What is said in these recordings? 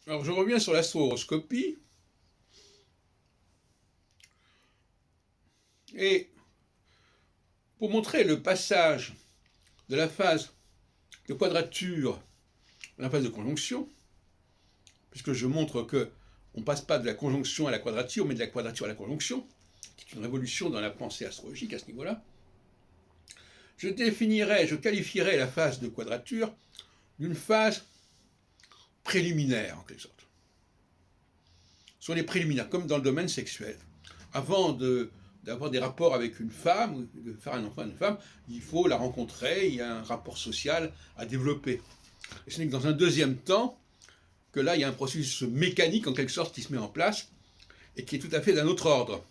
Alors je reviens sur l'astro-horoscopie et pour montrer le passage de la phase de quadrature à la phase de conjonction, puisque je montre que on ne passe pas de la conjonction à la quadrature, mais de la quadrature à la conjonction, qui est une révolution dans la pensée astrologique à ce niveau-là, je qualifierais la phase de quadrature d'une phase préliminaire, en quelque sorte. Ce sont les préliminaires, comme dans le domaine sexuel. Avant d'avoir des rapports avec une femme, ou de faire un enfant à une femme, il faut la rencontrer, il y a un rapport social à développer. Et ce n'est que dans un deuxième temps que là, il y a un processus mécanique, en quelque sorte, qui se met en place, et qui est tout à fait d'un autre ordre.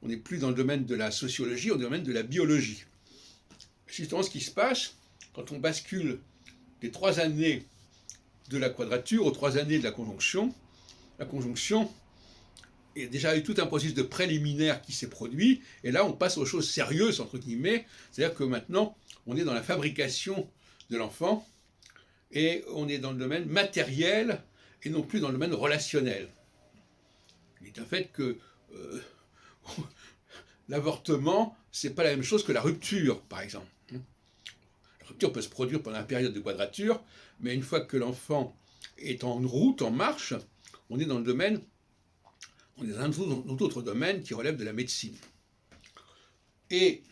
On n'est plus dans le domaine de la sociologie, on est dans le domaine de la biologie. C'est justement ce qui se passe quand on bascule des 3 années de la quadrature aux 3 années de la conjonction. La conjonction, il y a déjà eu tout un processus de préliminaire qui s'est produit, et là on passe aux choses sérieuses, entre guillemets, c'est-à-dire que maintenant on est dans la fabrication de l'enfant, et on est dans le domaine matériel, et non plus dans le domaine relationnel. Il est un fait que l'avortement, c'est pas la même chose que la rupture, par exemple. La rupture peut se produire pendant la période de quadrature, mais une fois que l'enfant est en route, en marche, on est dans le domaine, on est dans un autre domaine qui relève de la médecine. Et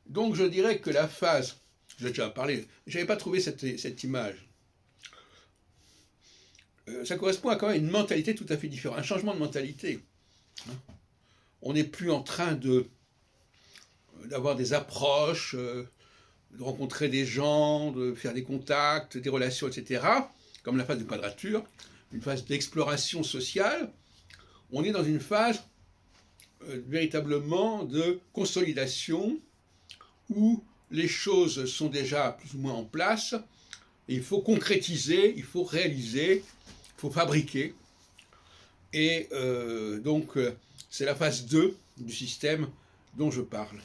donc je dirais que la phase, j'ai déjà parlé, je n'avais pas trouvé cette image. Ça correspond à quand même une mentalité tout à fait différente, un changement de mentalité. On n'est plus en train d'avoir des approches, de rencontrer des gens, de faire des contacts, des relations, etc., comme la phase de quadrature, une phase d'exploration sociale. On est dans une phase véritablement de consolidation où les choses sont déjà plus ou moins en place, et il faut concrétiser, il faut réaliser, il faut fabriquer. Et donc, c'est la phase 2 du système dont je parle.